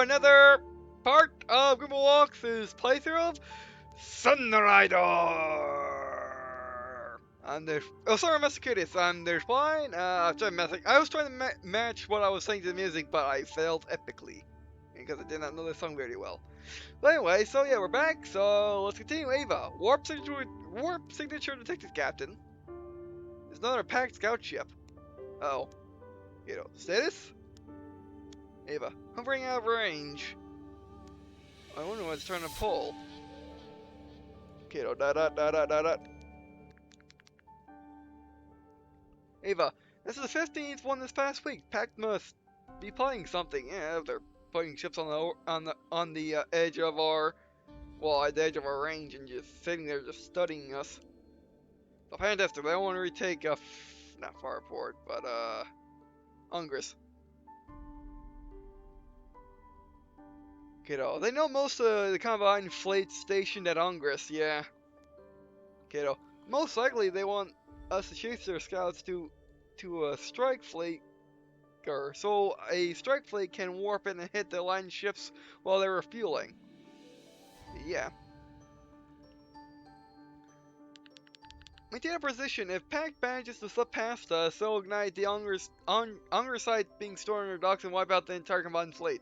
another part of Green&Blue Walks' playthrough of Sunrider. Sorry, Arcadius. There's fine. I was trying to match what I was saying to the music, but I failed epically because I did not know the song very well. But anyway, so yeah, we're back. So let's continue. Ava, warp signature detective captain. There's another packed scout ship. Oh, status. Ava, hovering out of range. I wonder what it's trying to pull. Dot. Ava, this is the 15th one this past week. Pact must be playing something. Yeah, they're putting ships on the edge of our, at the edge of our range and just sitting there just studying us. So fantastic. They want to retake not Farport, but Ungris. Kiddo, they know most of the combined fleet stationed at Ungris, yeah. Kiddo, most likely they want us to chase their scouts to a strike fleet, so a strike fleet can warp in and hit the line ships while they're refueling. Yeah. Maintain a position. If Pact manages to slip past us, they'll ignite the Ungris site being stored in their docks and wipe out the entire combined fleet.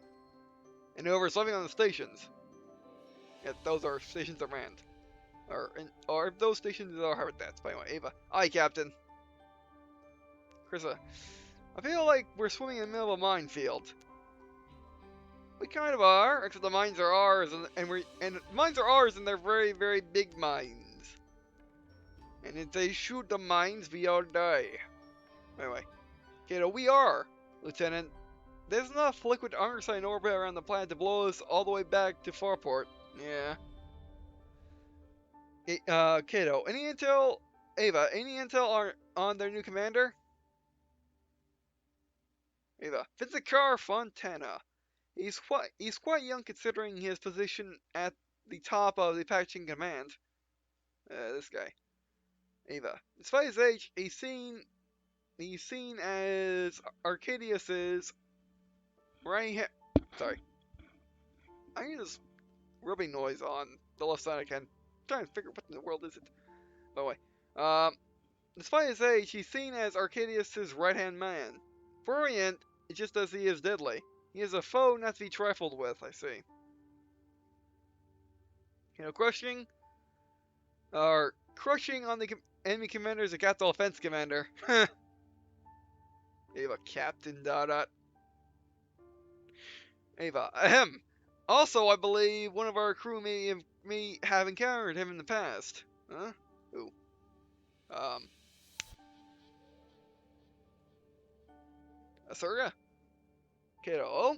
And whoever's living on the stations. If those are stations are manned. Or if those stations are habitats. But anyway, Ava. Aye, Captain. Krissa. I feel like we're swimming in the middle of a minefield. We kind of are, except the mines are ours, and mines are ours, and they're very, very big mines. And if they shoot the mines, we all die. Anyway, we are, Lieutenant. There's enough liquid underside in orbit around the planet to blow us all the way back to Farport. Yeah. Any intel? Ava, any intel on their new commander? Ava, Vizicar Fontana. He's quite young considering his position at the top of the Packaging Command. This guy. Ava. Despite his age, he's seen as Arcadius's right hand. Sorry. I hear this rubbing noise on the left side. I'm trying to figure what in the world is it. By the way, despite his age, he's seen as Arcadius's right-hand man. Brilliant, just as he is deadly. He is a foe not to be trifled with, I see. Crushing on the enemy commander is a capital offense commander. Ava, Captain Dot. Ava, ahem. Also, I believe one of our crew may have encountered him in the past. Huh? Who? Asurga? Kiddo.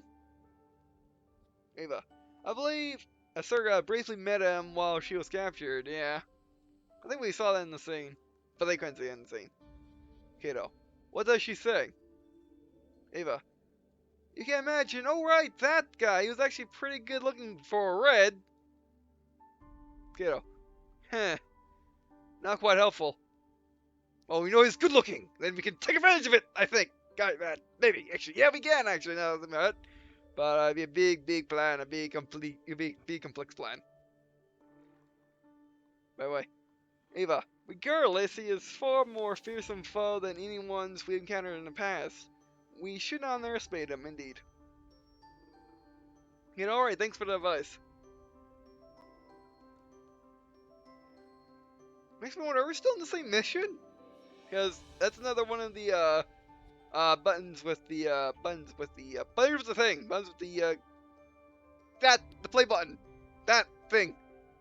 Ava, I believe Asurga briefly met him while she was captured, yeah. I think we saw that in the scene. But they couldn't see it in the scene. Kiddo, what does she say? Ava, you can imagine, oh right, that guy, he was actually pretty good looking for a red. Kiddo, heh, not quite helpful. Well, we know he's good looking, then we can take advantage of it, I think. Got it, man. Maybe, actually. Yeah, we can, actually, now that I'm about it. But it'd be a big plan, a big complex plan. By the way, Ava, regardless, he is far more fearsome foe than anyone's we encountered in the past. We should not underestimate him, indeed. Alright, thanks for the advice. Makes me wonder, are we still in the same mission? Because that's another one of the, buttons with the, but here's the thing, buttons with the, the play button. That thing.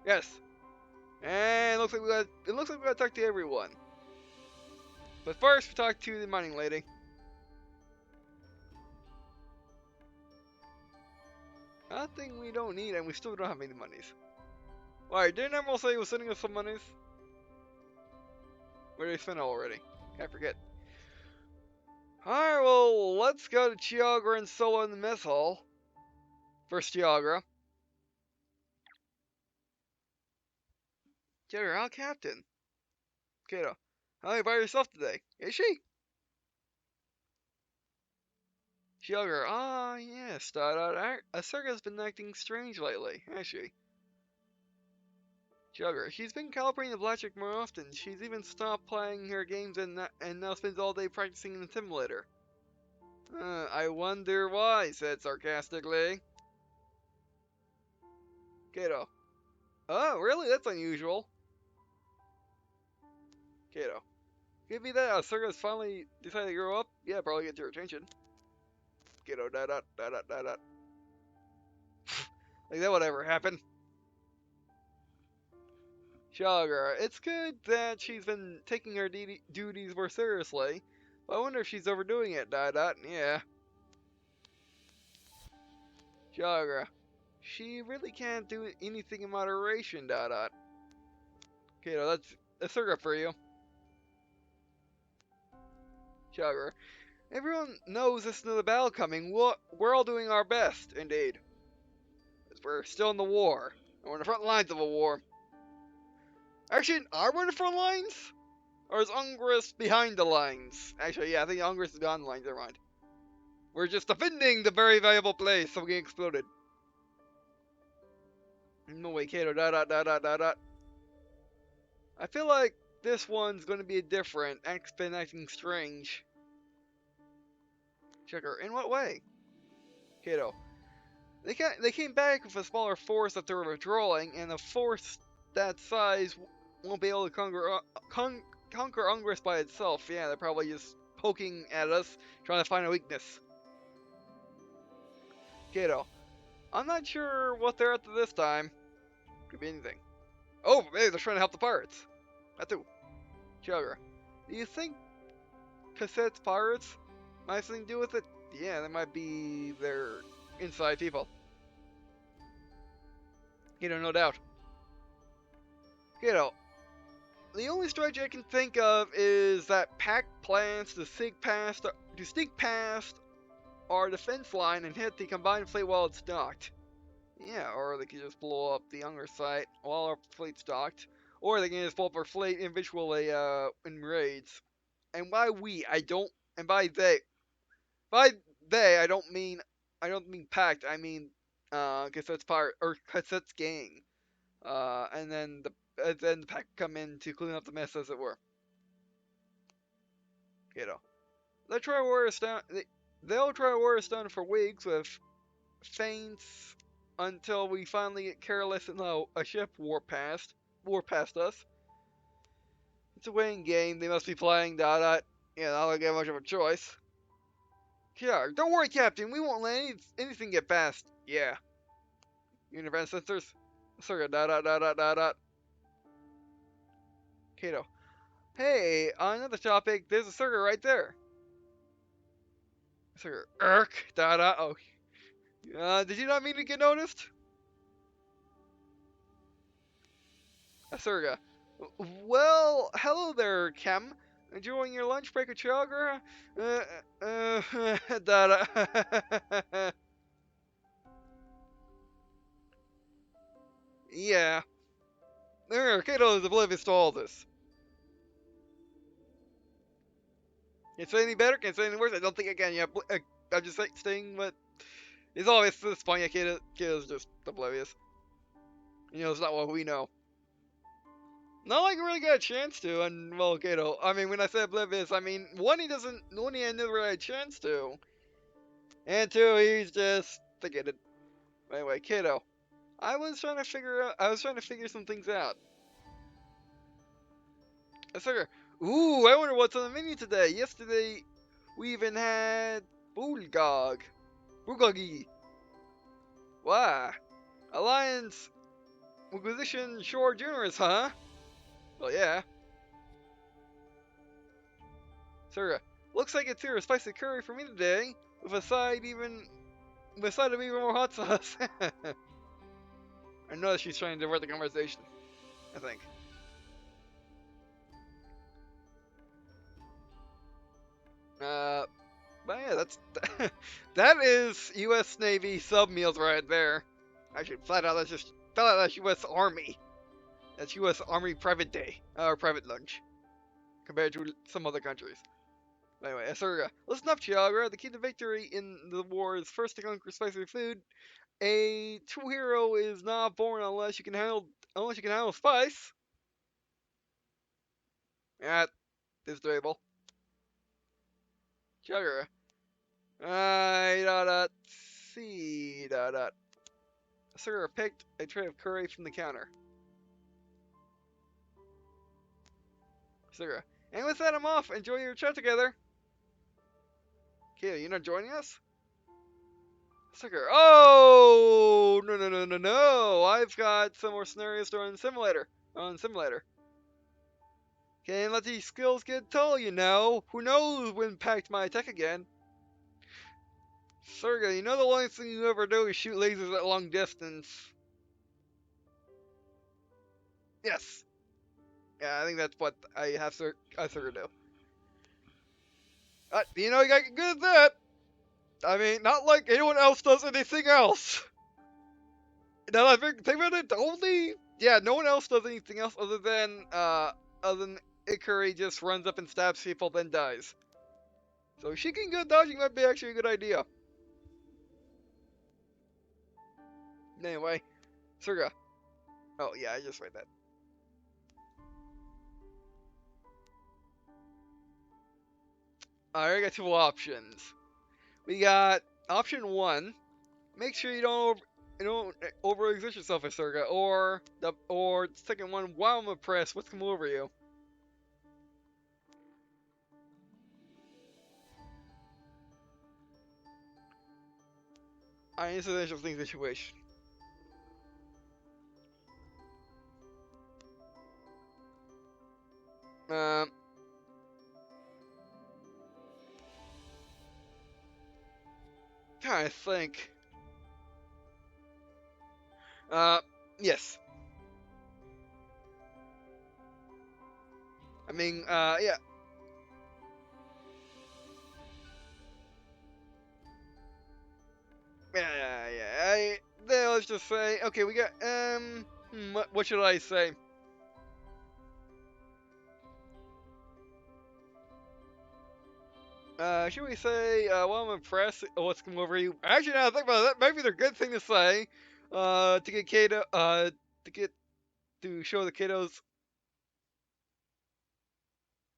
Yes. And it looks like we gotta talk to everyone. But first, we talk to the mining lady. I think we don't need, and we still don't have any monies. Alright, didn't Emerald say he was sending us some monies? Where did he spend it already? I forget. Alright, well, let's go to Chiagra and Solo in the mess hall. First Chiagra. General Captain. Kato, how are you by yourself today? Is she? Sugar, yes, Asarga's been acting strange lately, has she? Sugar, she's been calibrating the blackjack more often. She's even stopped playing her games and now spends all day practicing in the simulator. I wonder why, said sarcastically. Kato. Oh, really? That's unusual. Kato. Could be that Asarga's finally decided to grow up? Yeah, probably get your attention. Kato, da da da da da da. Like that would ever happen. Sugar, it's good that she's been taking her duties more seriously, but I wonder if she's overdoing it, dot dot, yeah. Sugar, she really can't do anything in moderation, dot dot. Okay, no, that's sugar for you. Sugar, everyone knows this is another battle coming. We're all doing our best, indeed. We're still in the war, and we're in the front lines of a war. Actually, are we in the front lines? Or is Ungrist behind the lines? Actually, yeah, I think Ungrist is behind the lines, never mind. We're just defending the very valuable place from getting exploded. No way, Kato, dot dot dot dot dot dot. I feel like this one's gonna be different. X been acting strange. Checker, in what way? Kato. They came back with a smaller force that they were withdrawing, and a force that size won't be able to conquer Ungrist by itself. Yeah, they're probably just poking at us, trying to find a weakness. Kato. I'm not sure what they're up to this time. Could be anything. Oh, maybe they're trying to help the pirates. That too. Sugar. Do you think Cassette's pirates might have something to do with it? Yeah, they might be their inside people. No doubt. The only strategy I can think of is that pack plans to sneak past our defense line and hit the combined fleet while it's docked. Yeah, or they could just blow up the younger site while our fleet's docked. Or they can just blow up our fleet individually in raids. And by we, I don't, and by they, I don't mean pact, I mean, Cassette's pirate, or Cassette's gang. And then the pack come in to clean up the mess, as it were. They'll try to wear us down, they'll try to wear us down for weeks with feints until we finally get careless and a ship warp past us. It's a waiting game, they must be playing, dot dot. Yeah, I don't get much of a choice. Yeah, don't worry, Captain, we won't let anything get past. Yeah. Univent sensors? Circa, dot dot dot dot dot dot. Kato. Hey, on another topic, there's a circuit right there. Circuit. Dot dot. Oh. Did you not mean to get noticed? Asurga. Well, hello there, Chem. Enjoying your lunch break at Chagra? Dot. Yeah. Kato is oblivious to all this. Can't say any better, can't say any worse. I don't think I can. Yeah, I'm just saying, but it's obvious at this point. Yeah, Kato's just oblivious. It's not what we know. Not like we really got a chance to, and well, Kato. I mean, when I say oblivious, I mean one, he never had a chance to, and two, he's just forget it. Anyway, Kato. I was trying to figure some things out. I figure, ooh, I wonder what's on the menu today. Yesterday, we even had Bulgogi. Wow. Alliance Inquisition Shore Juniors, huh? Well, yeah. Sir, looks like it's here a spicy curry for me today, with a side of even more hot sauce. I know that she's trying to divert the conversation, I think. But yeah, that is U.S. Navy sub meals right there. Actually, flat out that's U.S. Army. That's U.S. Army private day or private lunch compared to some other countries. Anyway, Asurga. Listen up, Chiagra. The key to victory in the war is first to conquer spicy food. A true hero is not born unless you can handle spice. That is doable. Chiagra. C. Asurga picked a tray of curry from the counter. Asurga. And with that, I'm off. Enjoy your chat together. Okay, you're not joining us? Sucker. Oh no! I've got some more scenarios to run in simulator. Can't let these skills get dull, you know. Who knows when impact my attack again? Serga, you know the longest thing you ever do is shoot lasers at long distance. Yes. Yeah, I think that's what I have Serga do. You know, you gotta get good at that. I mean, not like anyone else does anything else. Now that I think about it, no one else does anything else other than Ikari just runs up and stabs people, then dies. So she can go dodging might be actually a good idea. Anyway, Surga. Oh yeah, I just read that. Alright, I got two options. We got option one. Make sure you don't overexert yourself, Surga, or the second one. While I'm oppressed, what's come over you? Alright, this is an interesting situation. Um. Trying to think. Yes. I mean, yeah. Then let's just say, okay, we got, what should I say? Should we say, well, I'm impressed, what's come over you? Actually, now I think about that, maybe the good thing to say, to get Kato, to show the kiddos,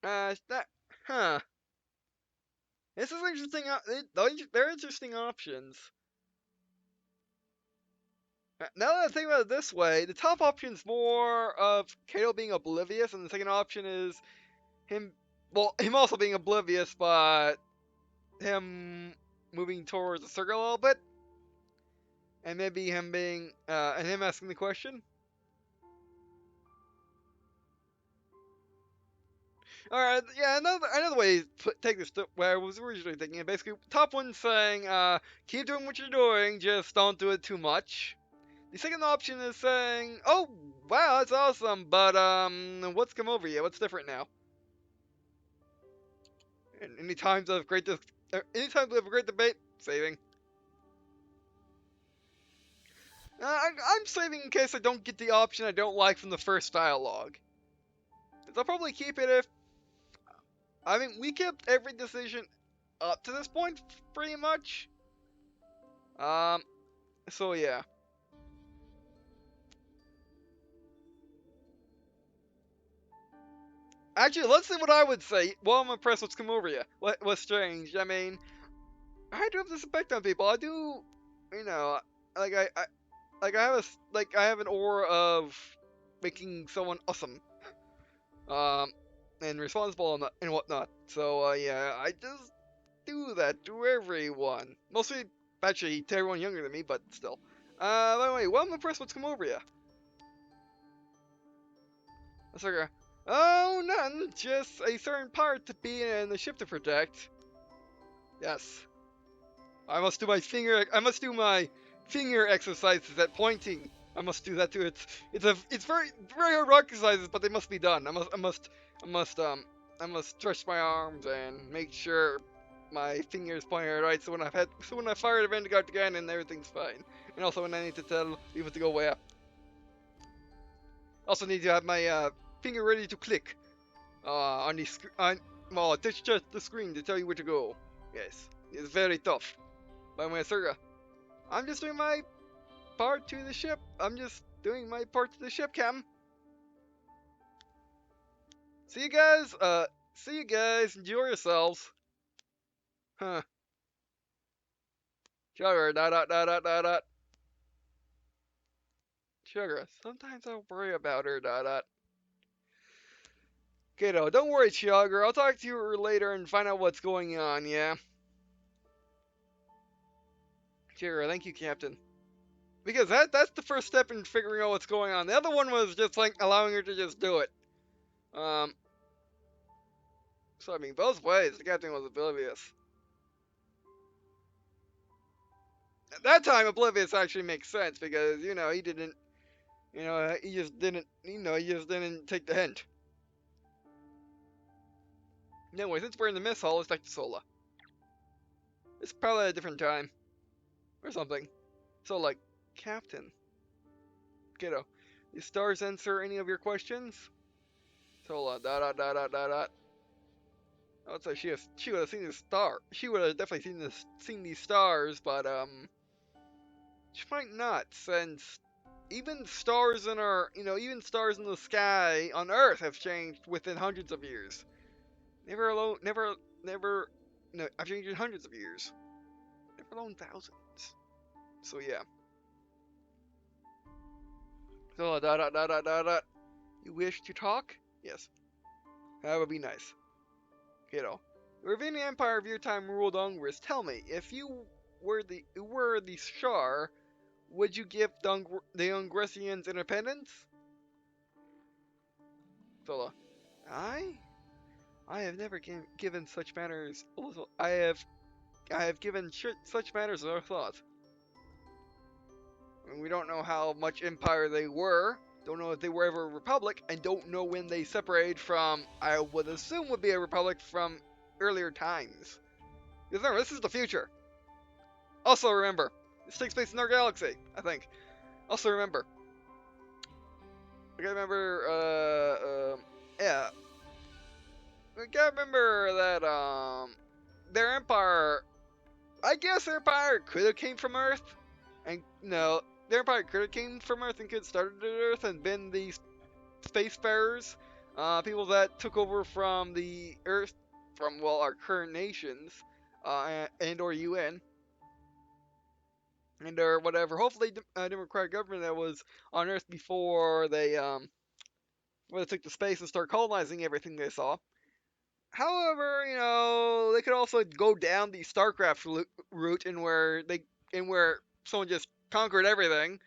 that, huh. This is interesting, they're interesting options. Now that I think about it this way, the top option is more of Kato being oblivious, and the second option is him also being oblivious, but him moving towards the circle a little bit, and maybe him being and him asking the question. All right, yeah, another way to take this to where I was originally thinking. Basically, top one saying, keep doing what you're doing, just don't do it too much. The second option is saying, oh wow, that's awesome, but what's come over you? What's different now? And any times of any times we have a great debate, saving. I'm saving in case I don't get the option I don't like from the first dialogue. I'll probably keep it if... I mean, we kept every decision up to this point, pretty much. So yeah. Actually, let's see what I would say. Well, I'm impressed what's come over you. What's strange? I mean, I do have this effect on people. I do, you know, like I have an aura of making someone awesome. And responsible and whatnot. So, yeah, I just do that to everyone. Mostly, actually, to everyone younger than me, but still. By the way, well, I'm impressed what's come over you. That's like, oh, none, just a certain part to be in the ship to protect. Yes. I must do my finger exercises at pointing. I must do that too. It's very hard rock exercises, but they must be done. I must stretch my arms and make sure my fingers pointing right. So when I fire the Vanguard again, and everything's fine. And also when I need to tell people to go way up. Also need to have my finger ready to click on the Well, it's just the screen to tell you where to go. Yes, it's very tough. By my Surga, I'm just doing my part to the ship. I'm just doing my part to the ship, Captain. See you guys. See you guys. Enjoy yourselves. Huh. Sugar. Dot dot dot dot dot dot. Sugar. Sometimes I worry about her. Dot dot. Kiddo, don't worry, Sugar. I'll talk to you later and find out what's going on. Yeah. Sugar. Thank you, Captain. Because that's the first step in figuring out what's going on. The other one was just like allowing her to just do it. Um. So I mean, both ways, the captain was oblivious. At that time, oblivious actually makes sense because he didn't, he just didn't, he just didn't take the hint. Anyway, since we're in the mess hall, let's back to Sola. It's probably a different time or something. So like, Captain, kiddo, the stars answer any of your questions? Sola, dot dot dot dot dot dot. I would say she would have seen the star. She would have definitely seen these stars, but she might not, since even stars in even stars in the sky on Earth have changed within hundreds of years. Never alone, never, no, I've changed in hundreds of years. Never alone thousands. So yeah. So dot dot dot dot dot dot. You wish to talk? Yes. That would be nice. Kiddo. The Ravinian Empire of your time ruled Ungris. Tell me, if you were the Shar, would you give the Ungressians independence? Zola. I? I have never given such matters. I have given such matters no thought. I mean, we don't know how much empire they were. Don't know if they were ever a republic, and don't know when they separated from. I would assume would be a republic from earlier times. Because remember, this is the future. Also remember, this takes place in our galaxy. I think. Also remember. I gotta remember. Yeah. I gotta remember that. Their empire. I guess their empire could have came from Earth, and no, their empire could have came from Earth and could have started at Earth and been these spacefarers, people that took over from the Earth, from our current nations, and or UN, and or whatever. Hopefully, democratic government that was on Earth before they took to space and start colonizing everything they saw. However, they could also go down the StarCraft route in where someone just conquered everything,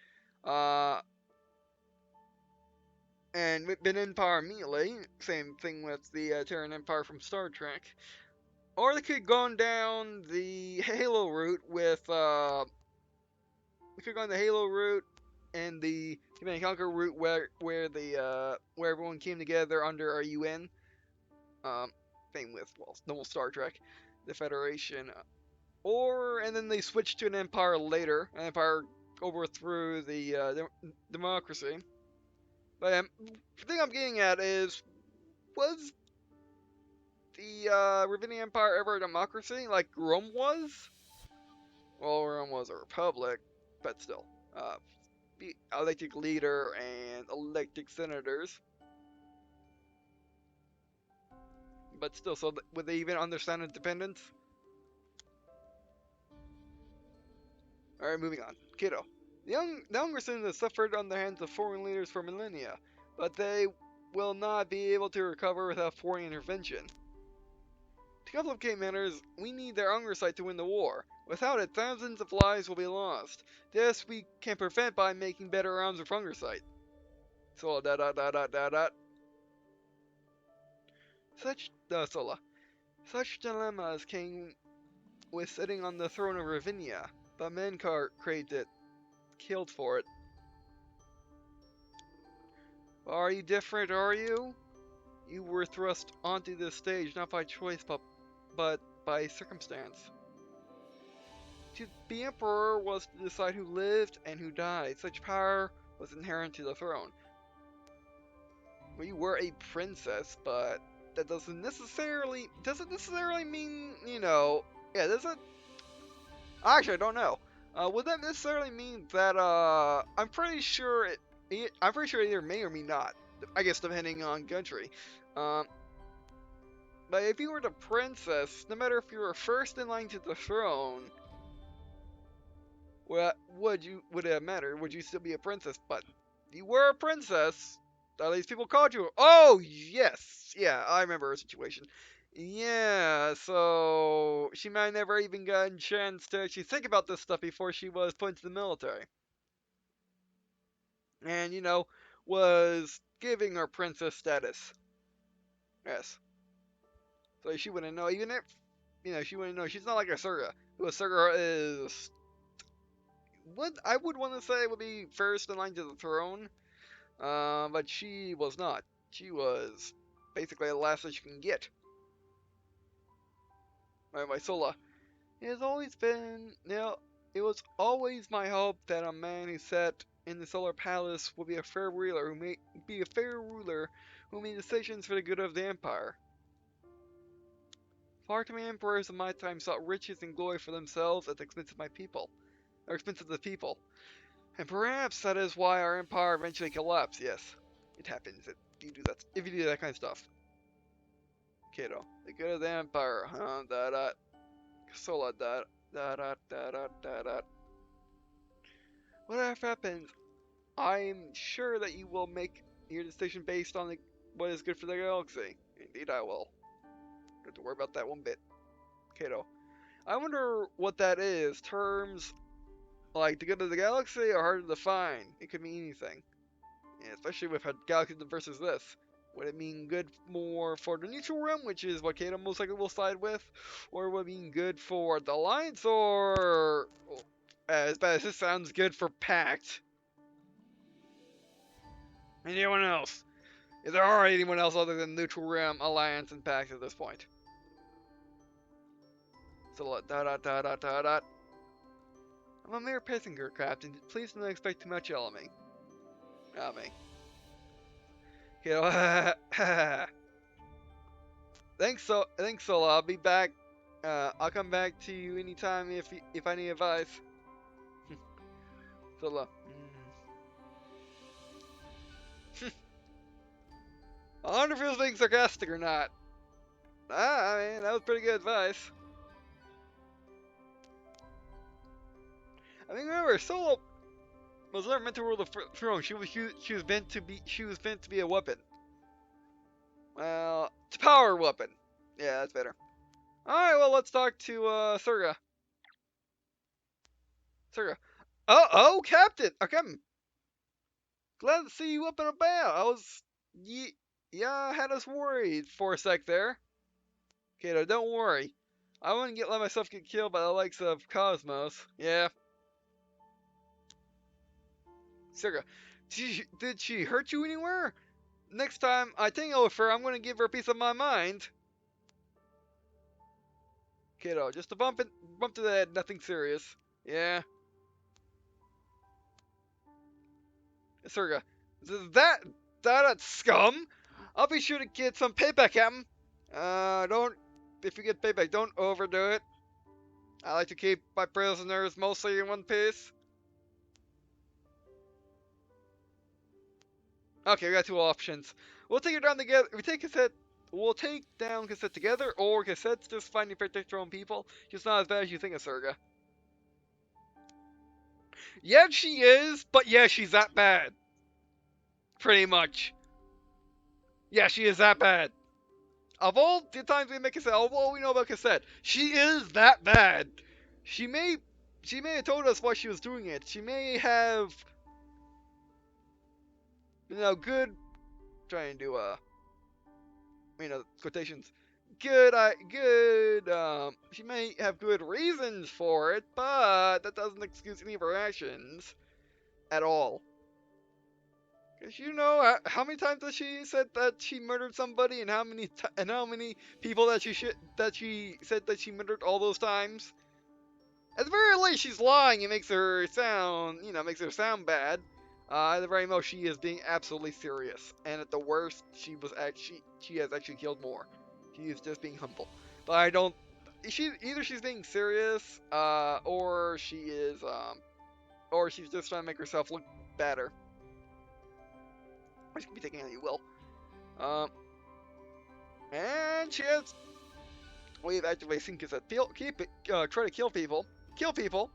uh, and been in power immediately. Same thing with the Terran Empire from Star Trek. Or they could go down the Halo route they could go on the Halo route and the Command and Conquer route where everyone came together under our UN. Same with normal Star Trek, the Federation, and then they switched to an empire later. An empire overthrew the democracy. But the thing I'm getting at is, was the Ravinian Empire ever a democracy like Rome was? Well, Rome was a republic, but still, the elected leader and elected senators. But still, so would they even understand independence? Alright, moving on. Kiddo. The younger citizens have suffered on the hands of foreign leaders for millennia, but they will not be able to recover without foreign intervention. To complicate matters, we need their oversight to win the war. Without it, thousands of lives will be lost. This we can prevent by making better rounds of hungersite. So dot dot dot dot dot dot. Sola. Such dilemmas came with sitting on the throne of Ravinia, but Menkar craved it, killed for it. Are you different, are you? You were thrust onto this stage not by choice, but by circumstance. To be emperor was to decide who lived and who died. Such power was inherent to the throne. Well, you were a princess, but that doesn't necessarily mean, yeah, doesn't actually I don't know. Would that necessarily mean that I'm pretty sure it either may or may not. I guess depending on country. Um, but if you were the princess, no matter if you were first in line to the throne, would it matter? Would you still be a princess? But you were a princess. At least people called you. Oh yes, yeah, I remember her situation. Yeah, so she might never even got a chance to actually think about this stuff before she was put into the military, and was giving her princess status. Yes, so she wouldn't know, even if she wouldn't know. She's not like Asura, who Asura is. What I would want to say would be first in line to the throne. But she was not. She was basically the last that you can get. My Sola. It was always my hope that a man who sat in the Solar Palace would be a fair ruler who made decisions for the good of the Empire. Far too many emperors of my time sought riches and glory for themselves at the expense of my people, or expense of the people. And perhaps that is why our empire eventually collapsed. Yes, it happens if you do that kind of stuff. Kato. The good of the Empire, huh? Da da. Sola da da da da da da da. Whatever happens, I'm sure that you will make your decision based on what is good for the galaxy. Indeed, I will. Don't have to worry about that one bit. Kato. I wonder what that is. Terms like the good of the galaxy are hard to define. It could mean anything. Yeah, especially with a galaxy versus this. Would it mean good more for the neutral realm, which is what Kato most likely will side with? Or would it mean good for the Alliance, or, as bad as this sounds, good for Pact? Anyone else? If there are anyone else other than neutral realm, Alliance, and Pact at this point. So, da da da da da da. I'm a mere passenger, Captain. Please don't expect too much out of me. Kato, thanks, Sola. I'll be back. I'll come back to you anytime if I need advice. Sola. I wonder if he was being sarcastic or not. I mean, that was pretty good advice. I mean, remember, Solo was never meant to rule the throne. She was meant to be a weapon. Well, it's a power weapon. Yeah, that's better. All right, well, let's talk to Surga. Surga. Oh, Captain. Okay, I'm glad to see you up and about. Yeah, I had us worried for a sec there. Kato, don't worry. I wouldn't let myself get killed by the likes of Cosmos. Yeah. Surga. Did she hurt you anywhere? Next time I tangle with her, I'm gonna give her a piece of my mind. Kiddo, just a bump to the head, nothing serious. Yeah. Surga. That scum? I'll be sure to get some payback at him. If you get payback, don't overdo it. I like to keep my prisoners mostly in one piece. Okay, we got two options. We'll take it down together. We'll take down Cassette together, or Cassette's just finding protect her own people. She's not as bad as you think, Surga. Yeah, she is, but yeah, she's that bad. Pretty much. Yeah, she is that bad. Of all the times we make Cassette, of all we know about Cassette, she is that bad. She may have told us why she was doing it. She may have, good. Trying to quotations. Good. She may have good reasons for it, but that doesn't excuse any of her actions at all. Cause how many times has she said that she murdered somebody, and how many people that she said that she murdered all those times. At the very least, she's lying. It makes her sound bad. At the very most, she is being absolutely serious, and at the worst, she has actually killed more. She is just being humble. But I don't. Either she's being serious, or she's just trying to make herself look better. Which can be taken how you will. Um, and she has. We've activated Sync as a try to kill people. Kill people.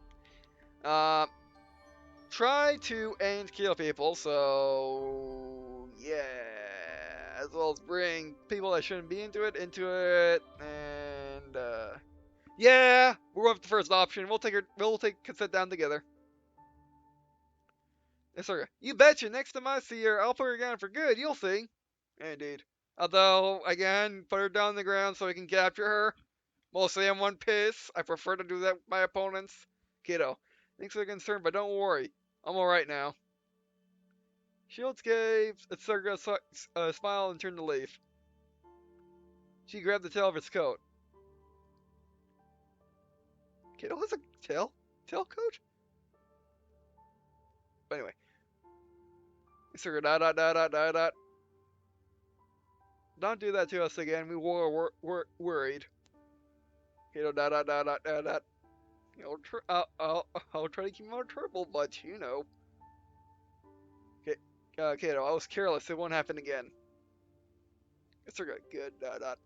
Uh, try to and kill people, so yeah, as well as bring people that shouldn't be into it, and yeah, we're going with the first option. We'll take cassette down together. Yes, sir. You betcha. Next time I see her, I'll put her down for good. You'll see. Indeed. Although, again, put her down on the ground so we can capture her. Mostly in one piece. I prefer to do that with my opponents. Kiddo, thanks for the concern, but don't worry. I'm alright now. Shields gave Atsurga a smile and turned to leave. She grabbed the tail of his coat. Kiddo has a tailcoat? But anyway. Atsurga dot. Don't do that to us again. We were worried. Kiddo dot. I'll try to keep him out of trouble, but you know. Kiddo, I was careless. It won't happen again. Atsurga, good dot.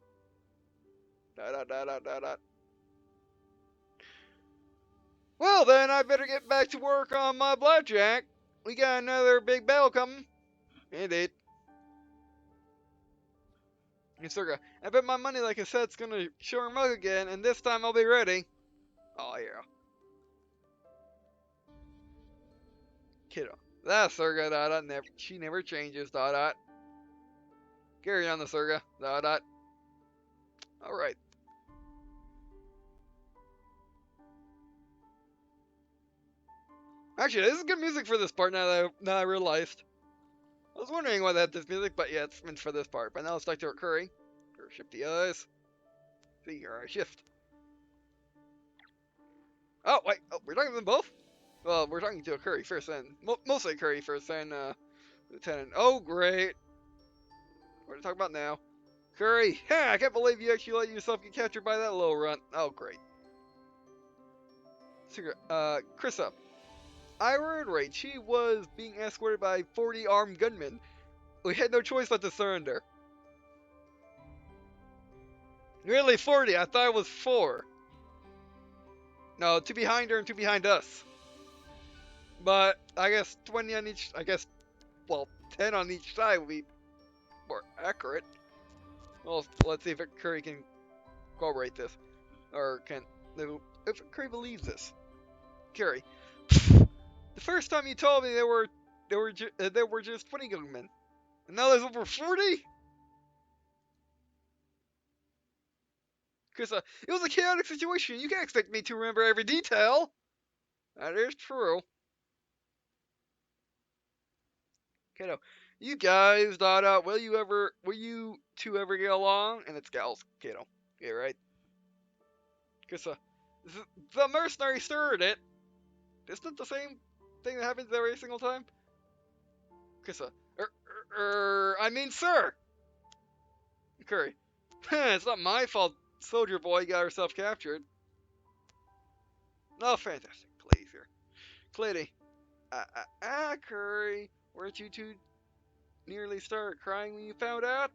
Well then, I better get back to work on my blackjack. We got another big battle coming. Indeed. Atsurga, I bet my money, like I said, it's gonna show her mug again, and this time I'll be ready. Oh yeah. Kiddo. That's Surga, she never changes, Carry on the Surga, Alright. Actually, this is good music for this part now I realized. I was wondering why they had this music, but yeah, it's meant for this part. But now let's talk to our Curry. Or shift the eyes. See, alright, shift. Oh, wait, we're talking to them both? Well, we're talking to a Curry first, then. Mostly Curry first, then, Lieutenant. Oh, great. What are we talking about now? Curry, ha! I can't believe you actually let yourself get captured by that little runt. Oh, great. Krissa. I were enraged. She was being escorted by 40 armed gunmen. We had no choice but to surrender. Really, 40? I thought it was 4. No, 2 behind her and 2 behind us. But I guess 20 on each. Well, 10 on each side would be more accurate. Well, let's see if Curry can corroborate this, or if Curry believes this. Curry, the first time you told me there were just 20 gunmen, and now there's over 40. Because it was a chaotic situation. You can't expect me to remember every detail. That is true. Kato, you guys, will you two ever get along? And it's gals, Kato. Yeah, right. Because the mercenary stirred it. Isn't it the same thing that happens every single time? Because I mean, sir. Curry, it's not my fault. Soldier boy got herself captured. Oh, fantastic. Please here, Clady. Curry, weren't you two nearly start crying when you found out?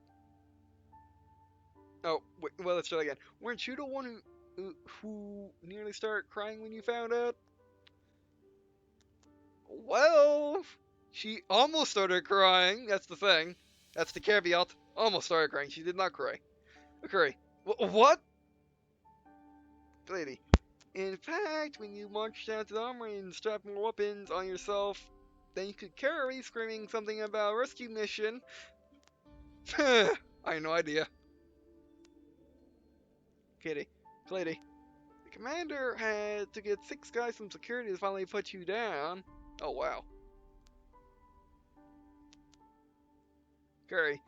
Oh, wait, well, let's try again. Weren't you the one who nearly started crying when you found out? Well, she almost started crying. That's the thing. That's the caveat. Almost started crying. She did not cry. Curry, what? Lady. In fact, when you marched down to the armory and strapped more weapons on yourself than you could carry, screaming something about a rescue mission. I have no idea. Kitty. Lady. The commander had to get 6 guys from security to finally put you down. Oh, wow. Curry.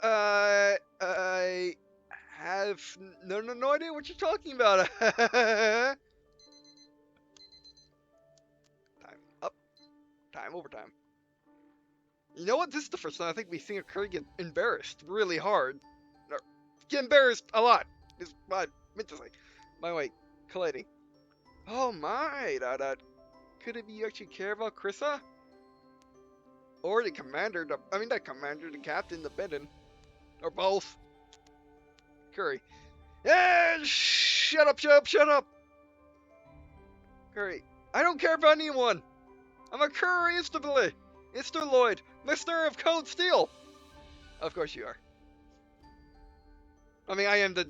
I have no idea what you're talking about. Time up. overtime. You know what? This is the first time I think we've seen a Curry get embarrassed really hard. Or, get embarrassed a lot. Is what I meant to say. By the way, colliding. Oh my, could it be you actually care about Krissa? Or the commander, not commander, the captain, the Benton. Or both. Curry. Yeah, shut up, shut up, shut up! Curry. I don't care about anyone! I'm a Curry instability! Mr. Lloyd, Mr. of Cold Steel! Of course you are. I mean, I am the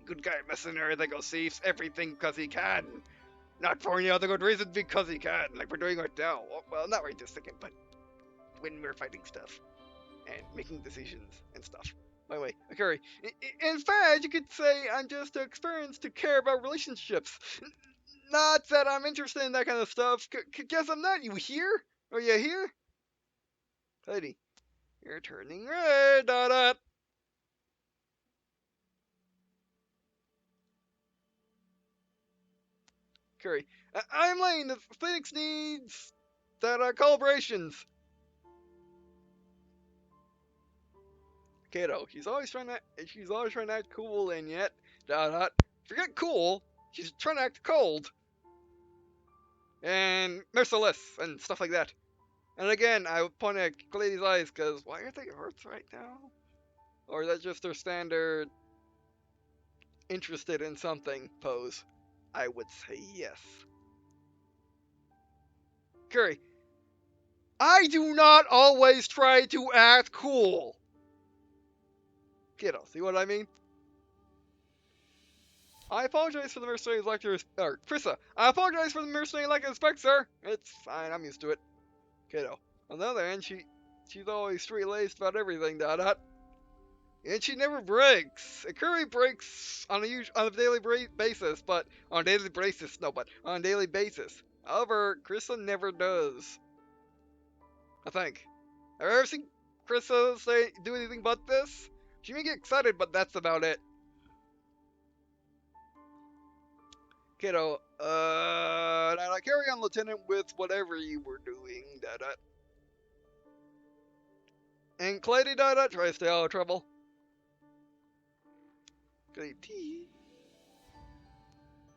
good guy mercenary that goes saves everything because he can. Not for any other good reason, because he can, like we're doing right now. Well, not right this second, but when we're fighting stuff and making decisions and stuff. By the way, Curry, in fact, you could say I'm just experienced to care about relationships. Not that I'm interested in that kind of stuff. Guess I'm not. You here? Are you here? Lady, you're turning red. Curry, I'm late. The Phoenix needs that collaborations. Kato, she's always trying to act cool, and yet forget cool. She's trying to act cold and merciless and stuff like that. And again, I would point at Lady's eyes because why are they hurt right now? Or is that just their standard interested in something pose? I would say yes. Curry, I do not always try to act cool. Kiddo, see what I mean? I apologize for the mercenary lack of respect. Or, Krissa, I apologize for the mercenary lack of respect, sir. It's fine, I'm used to it. Kiddo. On the other hand, she's always straight-laced about everything, And she never breaks. Curry breaks on a daily basis, but on a daily basis, no, but on a daily basis. However, Krissa never does. I think. Have you ever seen Krissa do anything but this? She may get excited, but that's about it. Kiddo, carry on, Lieutenant, with whatever you were doing, And Clady, try to stay out of trouble. Clady.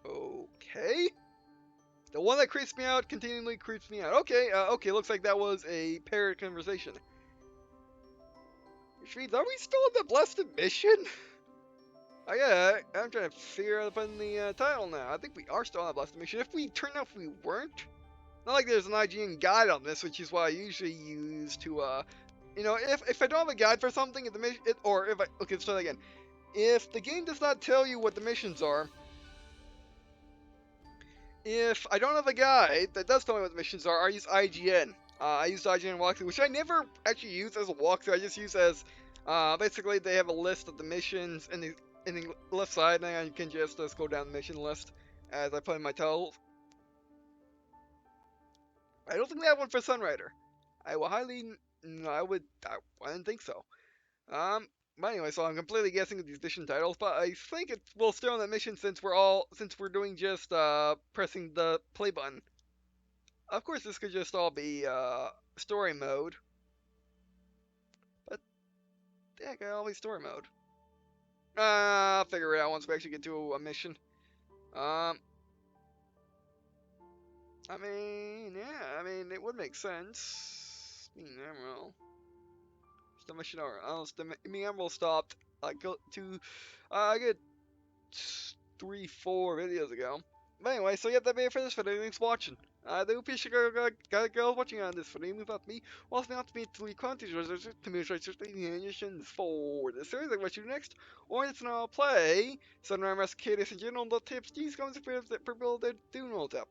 Okay. The one that creeps me out continually creeps me out. Okay, looks like that was a paired conversation. Which means, are we still in the blessed mission? I'm trying to figure out in the title now. I think we are still on the blessed mission. If we turn out we weren't, not like there's an IGN guide on this, which is what I usually use to, if I don't have a guide for something, if the mission, okay, let's try that again. If the game does not tell you what the missions are, if I don't have a guide that does tell me what the missions are, I use IGN. I use IGN walkthrough, which I never actually use as a walkthrough. I just use as, basically they have a list of the missions in the left side, and I can just go down the mission list as I put in my titles. I don't think they have one for Sunrider. I didn't think so. But anyway, so I'm completely guessing with these mission titles, but I think it will stay on that mission since we're doing just pressing the play button. Of course, this could just all be story mode, but yeah, it could all be story mode. I'll figure it out once we actually get to a mission. It would make sense. Emerald. The mission or else the Emerald stopped like I get 3-4 videos ago. But anyway, so yeah, that'll be it for this video. Thanks for watching. I do appreciate you watching on this video. Without me, whilst not to be to content research, missions for the series, like what you do next, or it's now play Sunrider, Arcadius, and general the tips. These comments for build that do know tip.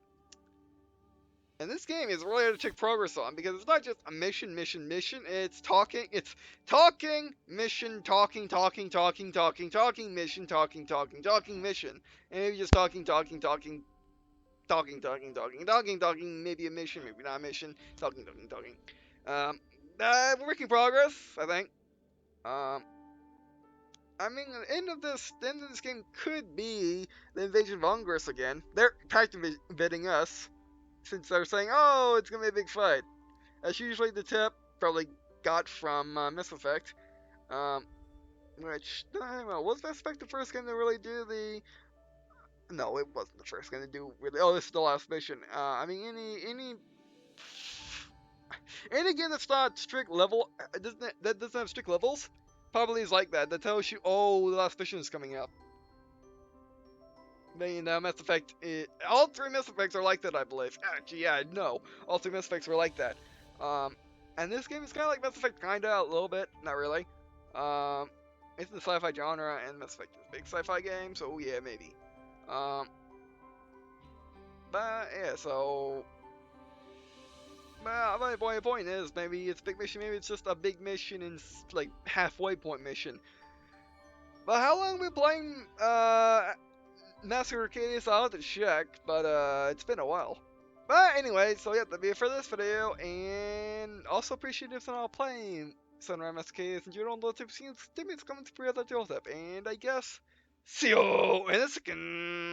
And this game is really hard to take progress on because it's not just a mission. It's talking, mission, talking, mission, mission. And maybe just talking, maybe a mission, maybe not a mission, talking. We're making progress, I think. The end of this game could be the invasion of Ungress again. They're practically invading us. since they're saying, oh, it's gonna be a big fight. That's usually the tip probably got from Mass Effect. Um, which, I don't know, was Mass Effect the first game to really do the... No, it wasn't the first game to do really... Oh, this is the last mission. I mean, any game that's not strict level, that doesn't have strict levels, probably is like that. That tells you, oh, the last mission is coming up. But, you know, Mass Effect, all three Mass Effects are like that, I believe. Actually, yeah, no, all three Mass Effects were like that. And this game is kind of like Mass Effect, kinda, a little bit, not really. It's in the sci-fi genre, and Mass Effect is a big sci-fi game, so yeah, maybe. Um, but yeah, so. Well, my point is, maybe it's a big mission, maybe it's just a big mission and like halfway point mission. But how long have we been playing Master Arcadius? I'll have to check, but it's been a while. But anyway, so yeah, that'll be it for this video, and also appreciate if someone playing Sunrider Arcadius and you don't know tips, give me some comments for your other tip, and I guess see you in a second.